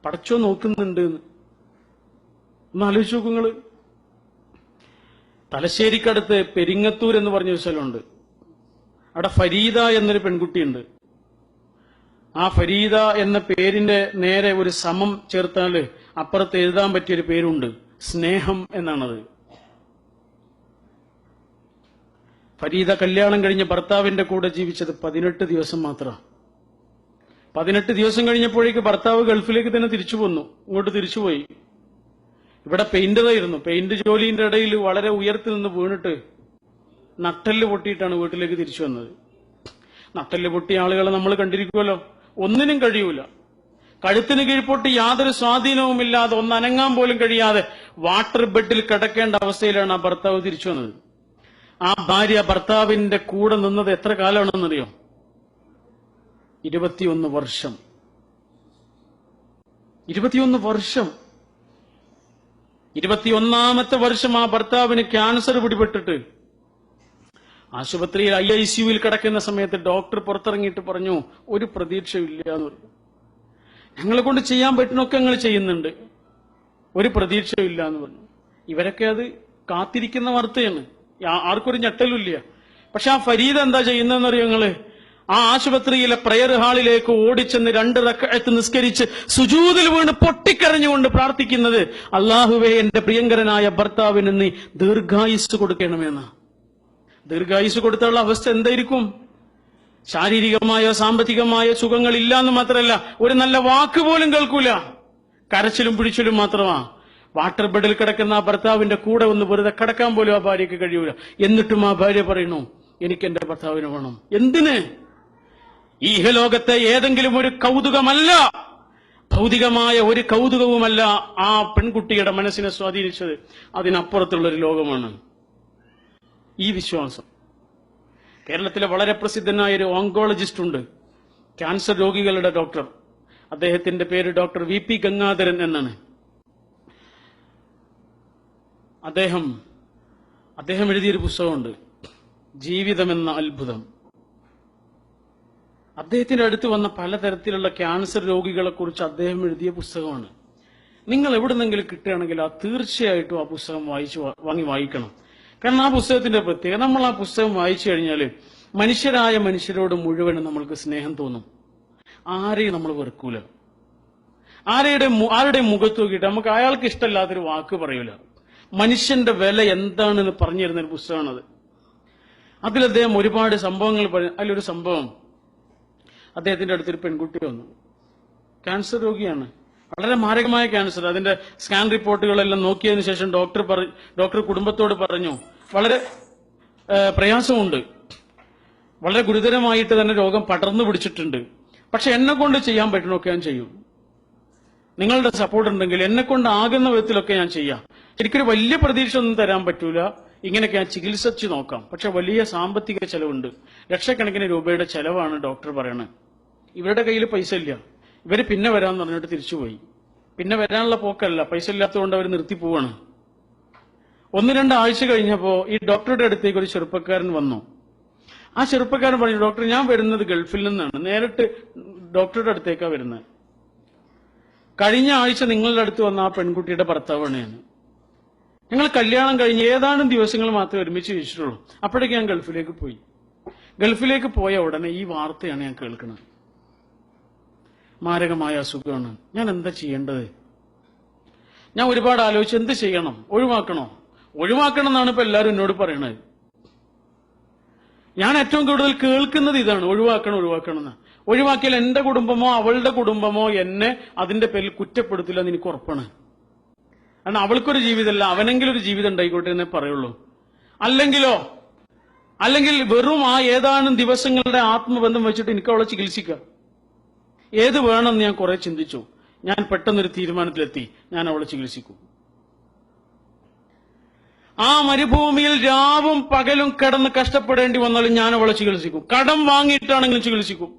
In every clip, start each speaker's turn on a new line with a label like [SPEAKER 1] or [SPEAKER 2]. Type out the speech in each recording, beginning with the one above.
[SPEAKER 1] പടച്ചോ നോക്കുന്നുണ്ട് എന്ന്. ഒന്ന് ആലോചിച്ച് നോക്കുങ്ങള്. തലശ്ശേരിക്കടുത്ത് പെരിങ്ങത്തൂർ എന്ന് പറഞ്ഞൊരു സ്ഥലമുണ്ട്. അവിടെ ഫരീദ എന്നൊരു പെൺകുട്ടിയുണ്ട്. ആ ഫരീദ എന്ന പേരിന്റെ നേരെ ഒരു സമം ചേർത്താല് അപ്പുറത്ത് എഴുതാൻ പറ്റിയൊരു പേരുണ്ട്, സ്നേഹം എന്നാണത്. ഫരീദ കല്യാണം കഴിഞ്ഞ് ഭർത്താവിന്റെ കൂടെ ജീവിച്ചത് 18 ദിവസം മാത്രം. 18 ദിവസം കഴിഞ്ഞപ്പോഴേക്ക് ഭർത്താവ് ഗൾഫിലേക്ക് തന്നെ തിരിച്ചു പോന്നു, ഇങ്ങോട്ട് തിരിച്ചുപോയി. ഇവിടെ പെയിന്ററായിരുന്നു. പെയിന്റ് ജോലിന്റെ ഇടയിൽ വളരെ ഉയർത്തി നിന്ന് വീണിട്ട് നട്ടെല്ല് പൊട്ടിയിട്ടാണ് വീട്ടിലേക്ക് തിരിച്ചു വന്നത്. നട്ടെല്ല് പൊട്ടിയ ആളുകളെ നമ്മൾ കണ്ടിരിക്കുമല്ലോ, ഒന്നിനും കഴിയൂല. കഴുത്തിന് കീഴ്പോട്ട് യാതൊരു സ്വാധീനവുമില്ലാതെ, ഒന്നനങ്ങാൻ പോലും കഴിയാതെ വാട്ടർ ബെഡിൽ കിടക്കേണ്ട അവസ്ഥയിലാണ് ആ ഭർത്താവ് തിരിച്ചു വന്നത്. ആ ഭാര്യ ഭർത്താവിന്റെ കൂടെ നിന്നത് എത്ര കാലമാണെന്നറിയോ? 21 വർഷം. 21 വർഷം. 21ാമത്തെ വർഷം ആ ഭർത്താവിന് ക്യാൻസർ പിടിപെട്ടിട്ട് ആശുപത്രിയിൽ IICUവിൽ കിടക്കുന്ന സമയത്ത് ഡോക്ടർ പുറത്തിറങ്ങിയിട്ട് പറഞ്ഞു, ഒരു പ്രതീക്ഷയില്ല എന്ന് പറഞ്ഞു. ഞങ്ങളെ കൊണ്ട് ചെയ്യാൻ പറ്റുന്നൊക്കെ ഞങ്ങൾ ചെയ്യുന്നുണ്ട്, ഒരു പ്രതീക്ഷയില്ല എന്ന് പറഞ്ഞു. ഇവരൊക്കെ അത് കാത്തിരിക്കുന്ന വാർത്തയാണ്, ആർക്കൊരു ഞെട്ടലുമില്ല. പക്ഷെ ആ ഫരീദ എന്താ ചെയ്യുന്നതെന്നറിയോ നിങ്ങള്? ആ ആശുപത്രിയിലെ പ്രയർ ഹാളിലേക്ക് ഓടിച്ചെന്ന് 2 റക്അത്ത് നിസ്കരിച്ച് സുജൂദിൽ വീണ് പൊട്ടിക്കരഞ്ഞുകൊണ്ട് പ്രാർത്ഥിക്കുന്നത്, അല്ലാഹുവേ എന്റെ പ്രിയങ്കരനായ ഭർത്താവിന് നീ ദീർഘായുസ് കൊടുക്കണമെന്ന്. ദീർഘായുസ് കൊടുത്തുള്ള അവസ്ഥ എന്തായിരിക്കും? ശാരീരികമായോ സാമ്പത്തികമായോ സുഖങ്ങൾ ഇല്ലാന്ന് മാത്രമല്ല, ഒരു നല്ല വാക്ക് പോലും കേൾക്കൂല, കരച്ചിലും പിടിച്ചിലും മാത്രമാ. വാട്ടർ ബെഡിൽ കിടക്കുന്ന ആ ഭർത്താവിന്റെ കൂടെ ഒന്ന് വെറുതെ കിടക്കാൻ പോലും ആ ഭാര്യയ്ക്ക് കഴിയൂല. എന്നിട്ടും ആ ഭാര്യ പറയുന്നു, എനിക്ക് എന്റെ ഭർത്താവിനെ വേണം. എന്തിന്? ഈ ഇഹലോകത്തെ ഏതെങ്കിലും ഒരു കൗതുകമല്ല, ഭൗതികമായ ഒരു കൗതുകവുമല്ല ആ പെൺകുട്ടിയുടെ മനസ്സിനെ സ്വാധീനിച്ചത്, അതിനപ്പുറത്തുള്ളൊരു ലോകമാണ് ഈ വിശ്വാസം. കേരളത്തിലെ വളരെ പ്രസിദ്ധനായ ഒരു ഓങ്കോളജിസ്റ്റ് ഉണ്ട്, ക്യാൻസർ രോഗികളുടെ ഡോക്ടർ. അദ്ദേഹത്തിന്റെ പേര് ഡോക്ടർ VP ഗംഗാധരൻ എന്നാണ്. അദ്ദേഹം എഴുതിയൊരു പുസ്തകമുണ്ട്, ജീവിതമെന്ന അത്ഭുതം. അദ്ദേഹത്തിന്റെ അടുത്ത് വന്ന പലതരത്തിലുള്ള ക്യാൻസർ രോഗികളെ കുറിച്ച് അദ്ദേഹം എഴുതിയ പുസ്തകമാണ്. നിങ്ങൾ എവിടുന്നെങ്കിലും കിട്ടുകയാണെങ്കിൽ തീർച്ചയായിട്ടും ആ പുസ്തകം വാങ്ങി വായിക്കണം. കാരണം ആ പുസ്തകത്തിന്റെ പ്രത്യേകത, നമ്മൾ ആ പുസ്തകം വായിച്ചു കഴിഞ്ഞാൽ മനുഷ്യരായ മനുഷ്യരോട് മുഴുവനും നമ്മൾക്ക് സ്നേഹം തോന്നും. ആരെയും നമ്മൾ വെറുക്കൂല. ആരുടെ മുഖത്ത് നോക്കിയിട്ട് നമുക്ക് അയാൾക്ക് ഇഷ്ടമല്ലാത്തൊരു വാക്ക് പറയൂല. മനുഷ്യന്റെ വില എന്താണെന്ന് പറഞ്ഞു തരുന്നൊരു പുസ്തകമാണത്. അതിൽ അദ്ദേഹം ഒരുപാട് സംഭവങ്ങൾ പറഞ്ഞു. അതിലൊരു സംഭവം, അദ്ദേഹത്തിന്റെ അടുത്തൊരു പെൺകുട്ടി വന്നു, ക്യാൻസർ രോഗിയാണ്, വളരെ മാരകമായ ക്യാൻസർ. അതിന്റെ സ്കാൻ റിപ്പോർട്ടുകളെല്ലാം നോക്കിയതിനു ശേഷം ഡോക്ടർ കുടുംബത്തോട് പറഞ്ഞു, വളരെ പ്രയാസമുണ്ട്, വളരെ ഗുരുതരമായിട്ട് തന്നെ രോഗം പടർന്നു പിടിച്ചിട്ടുണ്ട്, പക്ഷെ എന്നെ കൊണ്ട് ചെയ്യാൻ പറ്റുന്നൊക്കെ ഞാൻ ചെയ്യും, നിങ്ങളുടെ സപ്പോർട്ട് ഉണ്ടെങ്കിൽ എന്നെ കൊണ്ട് ആകുന്ന വിധത്തിലൊക്കെ ഞാൻ ചെയ്യാം. എനിക്കൊരു വലിയ പ്രതീക്ഷ ഒന്നും തരാൻ പറ്റൂല, ഇങ്ങനെയൊക്കെ ഞാൻ ചികിത്സിച്ച് നോക്കാം, പക്ഷെ വലിയ സാമ്പത്തിക ചെലവുണ്ട്, ലക്ഷക്കണക്കിന് രൂപയുടെ ചെലവാണ് ഡോക്ടർ പറയണത്. ഇവരുടെ കയ്യിൽ പൈസ ഇല്ല, ഇവര് പിന്നെ വരാമെന്ന് പറഞ്ഞിട്ട് തിരിച്ചുപോയി. പിന്നെ വരാനുള്ള പോക്കല്ല, പൈസ ഇല്ലാത്തതുകൊണ്ട് അവർ നിർത്തി പോവാണ്. 1-2 ആഴ്ച കഴിഞ്ഞപ്പോ ഈ ഡോക്ടറുടെ അടുത്തേക്ക് ഒരു ചെറുപ്പക്കാരൻ വന്നു. ആ ചെറുപ്പക്കാരൻ പറഞ്ഞു, ഡോക്ടർ ഞാൻ വരുന്നത് ഗൾഫിൽ നിന്നാണ്, നേരിട്ട് ഡോക്ടറുടെ അടുത്തേക്കാണ് വരുന്നത്. കഴിഞ്ഞ ആഴ്ച നിങ്ങളുടെ അടുത്ത് വന്ന ആ പെൺകുട്ടിയുടെ ഭർത്താവാണ് ഞാൻ. ഞങ്ങൾ കല്യാണം കഴിഞ്ഞ് ഏതാനും ദിവസങ്ങൾ മാത്രമേ ഒരുമിച്ച് ജീവിച്ചിട്ടുള്ളൂ. അപ്പോഴേക്ക് ഞാൻ ഗൾഫിലേക്ക് പോയി. ഗൾഫിലേക്ക് പോയ ഉടനെ ഈ വാർത്തയാണ് ഞാൻ കേൾക്കുന്നത്. മാരകമായ അസുഖമാണ്, ഞാൻ എന്താ ചെയ്യേണ്ടത്? ഞാൻ ഒരുപാട് ആലോചിച്ച് എന്ത് ചെയ്യണം, ഒഴിവാക്കണം എന്നാണ് ഇപ്പൊ എല്ലാവരും എന്നോട് പറയണത്. ഞാൻ ഏറ്റവും കൂടുതൽ കേൾക്കുന്നത് ഇതാണ്, ഒഴിവാക്കണം എന്ന്. ഒഴിവാക്കിയാൽ എന്റെ കുടുംബമോ അവളുടെ കുടുംബമോ എന്നെ അതിന്റെ പേരിൽ കുറ്റപ്പെടുത്തില്ല എന്ന് എനിക്ക് ഉറപ്പാണ്. കാരണം അവൾക്കൊരു ജീവിതമല്ല, അവനെങ്കിലും ഒരു ജീവിതം ഉണ്ടായിക്കോട്ടെ എന്നേ പറയുള്ളൂ. അല്ലെങ്കിൽ വെറും ആ ഏതാനും ദിവസങ്ങളുടെ ആത്മബന്ധം വെച്ചിട്ട് എനിക്ക് അവളെ ചികിത്സിക്കാം. ഏത് വേണമെന്ന് ഞാൻ കുറെ ചിന്തിച്ചു. ഞാൻ പെട്ടെന്നൊരു തീരുമാനത്തിലെത്തി, ഞാൻ അവളെ ചികിത്സിക്കും. ആ മരുഭൂമിയിൽ രാവും പകലും കിടന്ന് കഷ്ടപ്പെടേണ്ടി വന്നാലും ഞാൻ അവളെ ചികിത്സിക്കും. കടം വാങ്ങിയിട്ടാണെങ്കിലും ചികിത്സിക്കും.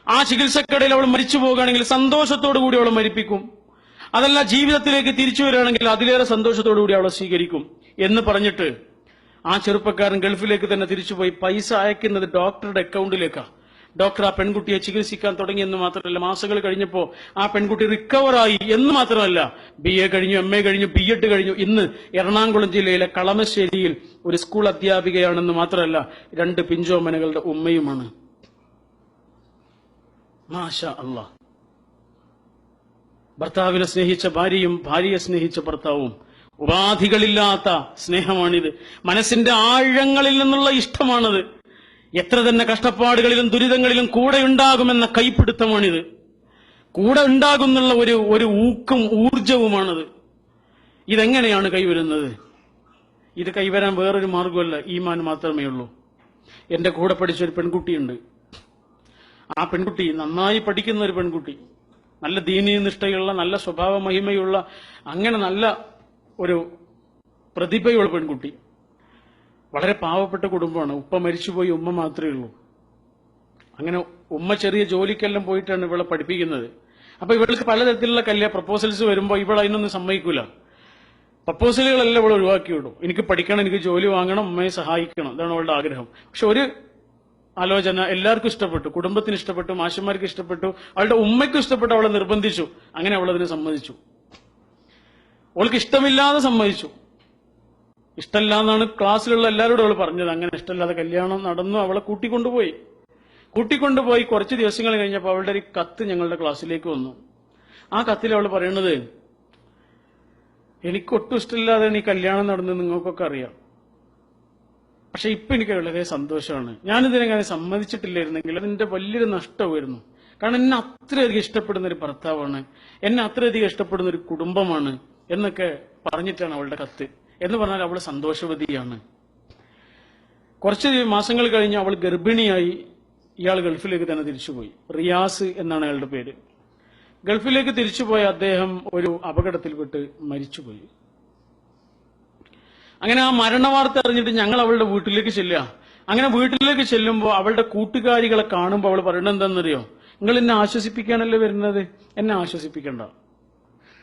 [SPEAKER 1] ആ ചികിത്സക്കിടയിൽ അവൾ മരിച്ചു പോകുകയാണെങ്കിൽ സന്തോഷത്തോടു കൂടി അവളെ മരിപ്പിക്കും. അതല്ല, ജീവിതത്തിലേക്ക് തിരിച്ചു വരികയാണെങ്കിൽ അതിലേറെ സന്തോഷത്തോടു കൂടി അവളെ സ്വീകരിക്കും എന്ന് പറഞ്ഞിട്ട് ആ ചെറുപ്പക്കാരൻ ഗൾഫിലേക്ക് തന്നെ തിരിച്ചുപോയി. പൈസ അയക്കുന്നത് ഡോക്ടറുടെ അക്കൗണ്ടിലേക്കാണ്. ഡോക്ടർ ആ പെൺകുട്ടിയെ ചികിത്സിക്കാൻ തുടങ്ങിയെന്ന് മാത്രമല്ല, മാസങ്ങൾ കഴിഞ്ഞപ്പോ ആ പെൺകുട്ടി റിക്കവറായി എന്ന് മാത്രമല്ല, BA കഴിഞ്ഞു, MA കഴിഞ്ഞു, B.Ed കഴിഞ്ഞു. ഇന്ന് എറണാകുളം ജില്ലയിലെ കളമശ്ശേരിയിൽ ഒരു സ്കൂൾ അധ്യാപികയാണെന്ന് മാത്രമല്ല, 2 പിഞ്ചോമനകളുടെ ഉമ്മയുമാണ്. മാഷാ അല്ലാഹ്. ഭർത്താവിനെ സ്നേഹിച്ച ഭാര്യയും ഭാര്യയെ സ്നേഹിച്ച ഭർത്താവും. ഉപാധികളില്ലാത്ത സ്നേഹമാണിത്. മനസ്സിന്റെ ആഴങ്ങളിൽ നിന്നുള്ള ഇഷ്ടമാണത്. എത്ര തന്നെ കഷ്ടപ്പാടുകളിലും ദുരിതങ്ങളിലും കൂടെ ഉണ്ടാകുമെന്ന കൈപ്പിടുത്തമാണിത്. കൂടെ ഉണ്ടാകുന്നുള്ള ഒരു ഊക്കും ഊർജവുമാണത്. ഇതെങ്ങനെയാണ് കൈവരുന്നത്? ഇത് കൈവരാൻ വേറൊരു മാർഗമല്ല, ഈമാൻ മാത്രമേ ഉള്ളൂ. എന്റെ കൂടെ പഠിച്ചൊരു പെൺകുട്ടിയുണ്ട്. ആ പെൺകുട്ടി നന്നായി പഠിക്കുന്ന ഒരു പെൺകുട്ടി, നല്ല ദീനീ നിഷ്ഠയുള്ള, നല്ല സ്വഭാവ മഹിമയുള്ള, അങ്ങനെ നല്ല ഒരു പ്രതിഭയുള്ള പെൺകുട്ടി. വളരെ പാവപ്പെട്ട കുടുംബമാണ്. ഉപ്പ മരിച്ചുപോയി, ഉമ്മ മാത്രമേ ഉള്ളൂ. അങ്ങനെ ഉമ്മ ചെറിയ ജോലിക്കെല്ലാം പോയിട്ടാണ് ഇവളെ പഠിപ്പിക്കുന്നത്. അപ്പൊ ഇവൾക്ക് പലതരത്തിലുള്ള പ്രപ്പോസൽസ് വരുമ്പോൾ ഇവൾ അതിനൊന്നും സമ്മതിക്കൂല. പ്രപ്പോസലുകളെല്ലാം ഇവൾ ഒഴിവാക്കി വിടും. എനിക്ക് പഠിക്കണം, എനിക്ക് ജോലി വാങ്ങണം, ഉമ്മയെ സഹായിക്കണം, ഇതാണ് അവളുടെ ആഗ്രഹം. പക്ഷെ ഒരു ആലോചന എല്ലാവർക്കും ഇഷ്ടപ്പെട്ടു, കുടുംബത്തിന് ഇഷ്ടപ്പെട്ടു, മാഷന്മാർക്ക് ഇഷ്ടപ്പെട്ടു, അവളുടെ ഉമ്മയ്ക്കും ഇഷ്ടപ്പെട്ടു. അവളെ നിർബന്ധിച്ചു. അങ്ങനെ അവളതിന് സമ്മതിച്ചു. അവൾക്ക് ഇഷ്ടമില്ലാതെ സമ്മതിച്ചു. ഇഷ്ടമല്ല എന്നാണ് ക്ലാസ്സിലുള്ള എല്ലാവരോടും അവൾ പറഞ്ഞത്. അങ്ങനെ ഇഷ്ടമില്ലാതെ കല്യാണം നടന്നു. അവളെ കൂട്ടിക്കൊണ്ടുപോയി. കുറച്ച് ദിവസങ്ങൾ കഴിഞ്ഞപ്പോൾ അവളുടെ ഒരു കത്ത് ഞങ്ങളുടെ ക്ലാസ്സിലേക്ക് വന്നു. ആ കത്തിൽ അവൾ പറയുന്നത്, എനിക്കൊട്ടും ഇഷ്ടമില്ലാതെയാണ് ഈ കല്യാണം നടന്നത്, നിങ്ങൾക്കൊക്കെ അറിയാം. പക്ഷെ ഇപ്പൊ എനിക്ക് വളരെ സന്തോഷമാണ്. ഞാനിതിനെങ്ങനെ സമ്മതിച്ചിട്ടില്ലായിരുന്നെങ്കിൽ അതിന്റെ വലിയൊരു നഷ്ടമായിരുന്നു. കാരണം എന്നെ അത്രയധികം ഇഷ്ടപ്പെടുന്ന ഒരു ഭർത്താവാണ്, എന്നെ അത്രയധികം ഇഷ്ടപ്പെടുന്ന ഒരു കുടുംബമാണ് എന്നൊക്കെ പറഞ്ഞിട്ടാണ് അവളുടെ കത്ത്. എന്ന് പറഞ്ഞാൽ അവൾ സന്തോഷവതിയാണ്. കുറച്ച് മാസങ്ങൾ കഴിഞ്ഞ് അവൾ ഗർഭിണിയായി. ഇയാൾ ഗൾഫിലേക്ക് തന്നെ തിരിച്ചുപോയി. റിയാസ് എന്നാണ് അയാളുടെ പേര്. ഗൾഫിലേക്ക് തിരിച്ചുപോയ അദ്ദേഹം ഒരു അപകടത്തിൽപ്പെട്ട് മരിച്ചുപോയി. അങ്ങനെ ആ മരണവാർത്ത അറിഞ്ഞിട്ട് ഞങ്ങൾ അവളുടെ വീട്ടിലേക്ക് ചെല്ലുക. അങ്ങനെ വീട്ടിലേക്ക് ചെല്ലുമ്പോൾ അവളുടെ കൂട്ടുകാരികളെ കാണുമ്പോൾ അവൾ പറയുന്നത് എന്താണെന്നറിയോ? നിങ്ങൾ എന്നെ ആശ്വസിപ്പിക്കാനല്ലേ വരുന്നത്, എന്നെ ആശ്വസിപ്പിക്കണ്ട.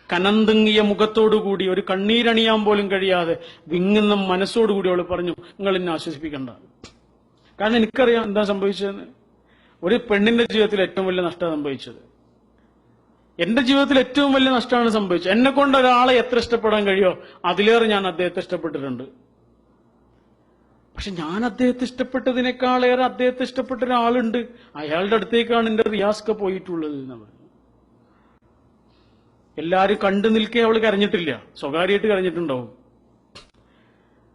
[SPEAKER 1] കനന്തുങ്ങിയ മുഖത്തോടുകൂടി, ഒരു കണ്ണീരണിയാൻ പോലും കഴിയാതെ വിങ്ങുന്ന മനസ്സോടുകൂടി അവൾ പറഞ്ഞു, നിങ്ങൾ എന്നെ ആശ്വസിപ്പിക്കണ്ട. കാരണം എനിക്കറിയാം എന്താ സംഭവിച്ചതെന്ന്. ഒരു പെണ്ണിന്റെ ജീവിതത്തിൽ ഏറ്റവും വലിയ നഷ്ടമാണ് സംഭവിച്ചത്. എന്റെ ജീവിതത്തിൽ ഏറ്റവും വലിയ നഷ്ടമാണ് സംഭവിച്ചത്. എന്നെ കൊണ്ട് ഒരാളെ എത്ര ഇഷ്ടപ്പെടാൻ കഴിയോ അതിലേറെ ഞാൻ അദ്ദേഹത്തെ ഇഷ്ടപ്പെട്ടിട്ടുണ്ട്. പക്ഷെ ഞാൻ അദ്ദേഹത്തെ ഇഷ്ടപ്പെട്ടതിനേക്കാളേറെ അദ്ദേഹത്തെ ഇഷ്ടപ്പെട്ട ഒരാളുണ്ട്. അയാളുടെ അടുത്തേക്കാണ് എന്റെ റിയാസ്ക പോയിട്ടുള്ളത് എന്ന് പറഞ്ഞു. എല്ലാരും കണ്ടു നിൽക്കെ അവൾ കരഞ്ഞിട്ടില്ല, സ്വകാര്യമായിട്ട് കരഞ്ഞിട്ടുണ്ടാവും.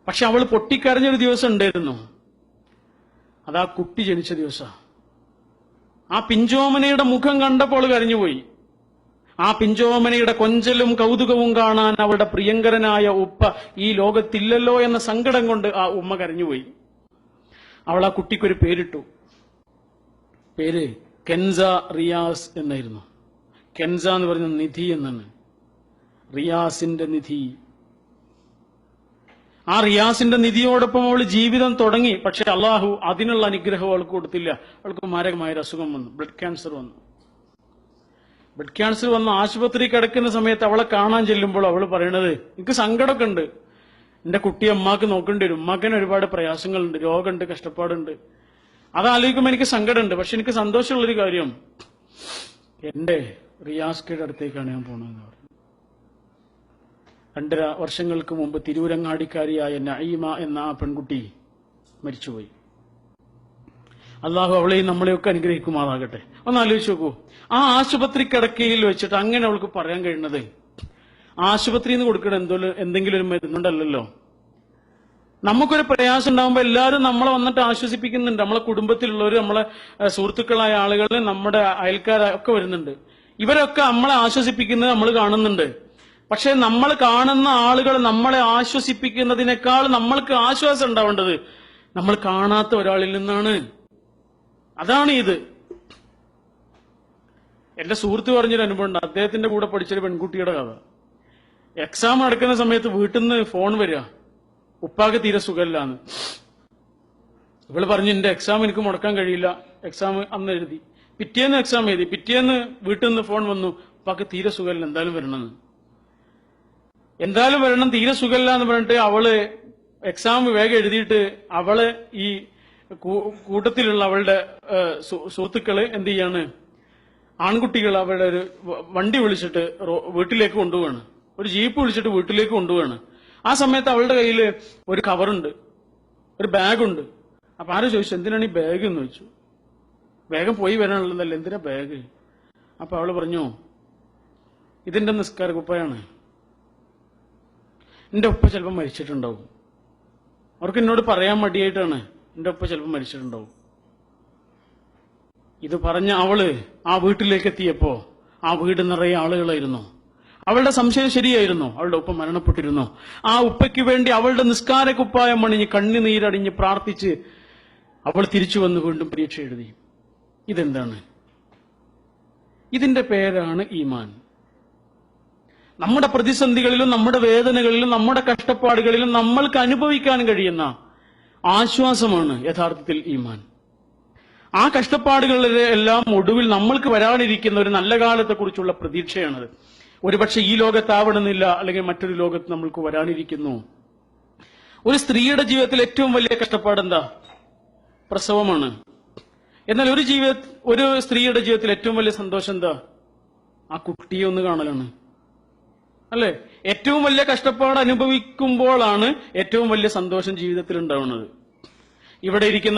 [SPEAKER 1] പക്ഷെ അവൾ പൊട്ടിക്കരഞ്ഞൊരു ദിവസം ഉണ്ടായിരുന്നു. അതാ കുട്ടി ജനിച്ച ദിവസം. ആ പിഞ്ചോമനയുടെ മുഖം കണ്ടപ്പോൾ അവൾ കരഞ്ഞുപോയി. ആ പിഞ്ചോമനയുടെ കൊഞ്ചലും കൗതുകവും കാണാൻ അവളുടെ പ്രിയങ്കരനായ ഉപ്പ ഈ ലോകത്തില്ലല്ലോ എന്ന സങ്കടം കൊണ്ട് ആ ഉമ്മ കരഞ്ഞുപോയി. അവൾ ആ കുട്ടിക്കൊരു പേരിട്ടു. പേര് കെൻസ റിയാസ് എന്നായിരുന്നു. കെൻസ എന്ന് പറയുന്ന നിധി എന്നാണ്. റിയാസിന്റെ നിധി. ആ റിയാസിന്റെ നിധിയോടൊപ്പം അവൾ ജീവിതം തുടങ്ങി. പക്ഷെ അള്ളാഹു അതിനുള്ള അനുഗ്രഹം അവൾക്ക് കൊടുത്തില്ല. അവൾക്ക് മാരകമായ അസുഖം വന്നു, ബ്ലഡ് ക്യാൻസർ വന്നു. ബ്ലഡ് ക്യാൻസർ വന്ന് ആശുപത്രി കിടക്കുന്ന സമയത്ത് അവളെ കാണാൻ ചെല്ലുമ്പോൾ അവൾ പറയണത്, എനിക്ക് സങ്കടമൊക്കെ ഉണ്ട്, എന്റെ കുട്ടിയെ അമ്മാക്ക് നോക്കേണ്ടി വരും, ഉമ്മാക്കിന് ഒരുപാട് പ്രയാസങ്ങളുണ്ട്, രോഗമുണ്ട്, കഷ്ടപ്പാടുണ്ട്. അതാലോചിക്കുമ്പോൾ എനിക്ക് സങ്കടമുണ്ട്. പക്ഷെ എനിക്ക് സന്തോഷമുള്ളൊരു കാര്യം, എന്റെ റിയാസ്കയുടെ അടുത്തേക്കാണ് ഞാൻ പോണതെന്ന് പറഞ്ഞു. 2.5 വർഷങ്ങൾക്ക് മുമ്പ് തിരൂരങ്ങാടിക്കാരിയായ നഈമ എന്ന ആ പെൺകുട്ടി മരിച്ചുപോയി. അള്ളാഹു അവളെയും നമ്മളെയൊക്കെ അനുഗ്രഹിക്കുമാറാകട്ടെ. ഒന്ന് ആലോചിച്ച് നോക്കൂ, ആ ആശുപത്രി കിടക്കയിൽ വെച്ചിട്ട് അങ്ങനെ അവൾക്ക് പറയാൻ കഴിയുന്നത്, ആശുപത്രിയിൽ നിന്ന് കൊടുക്കണ എന്തെങ്കിലും ഒരു മരുന്നുണ്ടല്ലോ. നമുക്കൊരു പ്രയാസം ഉണ്ടാകുമ്പോൾ എല്ലാവരും നമ്മളെ വന്നിട്ട് ആശ്വസിപ്പിക്കുന്നുണ്ട്. നമ്മളെ കുടുംബത്തിലുള്ളവർ, നമ്മളെ സുഹൃത്തുക്കളായ ആളുകൾ, നമ്മുടെ അയൽക്കാരൊക്കെ വരുന്നുണ്ട്. ഇവരൊക്കെ നമ്മളെ ആശ്വസിപ്പിക്കുന്നത് നമ്മൾ കാണുന്നുണ്ട്. പക്ഷെ നമ്മൾ കാണുന്ന ആളുകൾ നമ്മളെ ആശ്വസിപ്പിക്കുന്നതിനേക്കാൾ നമ്മൾക്ക് ആശ്വാസം ഉണ്ടാവേണ്ടത് നമ്മൾ കാണാത്ത ഒരാളിൽ നിന്നാണ്. അതാണ് ഇത്. എന്റെ സുഹൃത്ത് പറഞ്ഞൊരു അനുഭവം ഉണ്ട്. അദ്ദേഹത്തിന്റെ കൂടെ പഠിച്ചൊരു പെൺകുട്ടിയുടെ കഥ. എക്സാം നടക്കുന്ന സമയത്ത് വീട്ടിൽ നിന്ന് ഫോൺ വരിക, ഉപ്പാക്ക് തീരെ സുഖമില്ലാന്ന്. ഇവള് പറഞ്ഞു, എന്റെ എക്സാം എനിക്ക് മുടക്കാൻ കഴിയില്ല. എക്സാം അന്ന് എഴുതി, പിറ്റേന്ന് എക്സാം എഴുതി, പിറ്റേന്ന് വീട്ടിൽ നിന്ന് ഫോൺ വന്നു, ഉപ്പാക്ക് തീരെ സുഖമില്ല, എന്തായാലും വരണം, തീരെ സുഖമില്ല എന്ന് പറഞ്ഞിട്ട് അവള് എക്സാം വേഗം എഴുതിയിട്ട് അവള് ഈ കൂട്ടത്തിലുള്ള അവളുടെ സുഹൃത്തുക്കള് എന്ത് ചെയ്യാണ്, ആൺകുട്ടികൾ അവളുടെ ഒരു വണ്ടി വിളിച്ചിട്ട് വീട്ടിലേക്ക് കൊണ്ടുപോവാണ്, ഒരു ജീപ്പ് വിളിച്ചിട്ട് വീട്ടിലേക്ക് കൊണ്ടുപോവാണ്. ആ സമയത്ത് അവളുടെ കയ്യിൽ ഒരു കവറുണ്ട്, ഒരു ബാഗുണ്ട്. അപ്പൊ ആരും ചോദിച്ചു, എന്തിനാണ് ഈ ബാഗ് എന്ന് ചോദിച്ചു. വേഗം പോയി വരാനുള്ളതല്ല, എന്തിനാ ബാഗ്? അപ്പൊ അവള് പറഞ്ഞു, ഇതിന്റെ നിസ്കാര കുപ്പായാണ്, എന്റെ ഉപ്പ ചിലപ്പോൾ മരിച്ചിട്ടുണ്ടാവും, അവർക്ക് എന്നോട് പറയാൻ മടിയായിട്ടാണ്, എന്റെ ഉപ്പ ചിലപ്പോൾ മരിച്ചിട്ടുണ്ടാവും. ഇത് പറഞ്ഞ അവള് ആ വീട്ടിലേക്ക് എത്തിയപ്പോ ആ വീട് നിറയെ ആളുകളായിരുന്നു. അവളുടെ സംശയം ശരിയായിരുന്നു, അവളുടെ ഉപ്പ മരണപ്പെട്ടിരുന്നു. ആ ഉപ്പയ്ക്ക് വേണ്ടി അവളുടെ നിസ്കാര കുപ്പായം അണിഞ്ഞ് കണ്ണുനീരടിഞ്ഞ് പ്രാർത്ഥിച്ച് അവൾ തിരിച്ചു വന്ന് വീണ്ടും പരീക്ഷ എഴുതി. ഇതെന്താണ്? ഇതിന്റെ പേരാണ് ഈമാൻ. നമ്മുടെ പ്രതിസന്ധികളിലും നമ്മുടെ വേദനകളിലും നമ്മുടെ കഷ്ടപ്പാടുകളിലും നമ്മൾക്ക് അനുഭവിക്കാൻ കഴിയുന്ന ആശ്വാസമാണ് യഥാർത്ഥത്തിൽ ഈമാൻ. ആ കഷ്ടപ്പാടുകളുടെ എല്ലാം ഒടുവിൽ നമ്മൾക്ക് വരാനിരിക്കുന്ന ഒരു നല്ല കാലത്തെക്കുറിച്ചുള്ള പ്രതീക്ഷയാണത്. ഒരുപക്ഷെ ഈ ലോകത്താവണമെന്നില്ല, അല്ലെങ്കിൽ മറ്റൊരു ലോകത്ത് നമ്മൾക്ക് വരാനിരിക്കുന്നു. ഒരു സ്ത്രീയുടെ ജീവിതത്തിൽ ഏറ്റവും വലിയ കഷ്ടപ്പാട് എന്താ? പ്രസവമാണ്. എന്നാൽ ഒരു സ്ത്രീയുടെ ജീവിതത്തിൽ ഏറ്റവും വലിയ സന്തോഷം എന്താ? ആ കുട്ടിയെ ഒന്ന് കാണലാണ്, അല്ലെ? ഏറ്റവും വലിയ കഷ്ടപ്പാട് അനുഭവിക്കുമ്പോഴാണ് ഏറ്റവും വലിയ സന്തോഷം ജീവിതത്തിൽ ഉണ്ടാവുന്നത്. ഇവിടെ ഇരിക്കുന്ന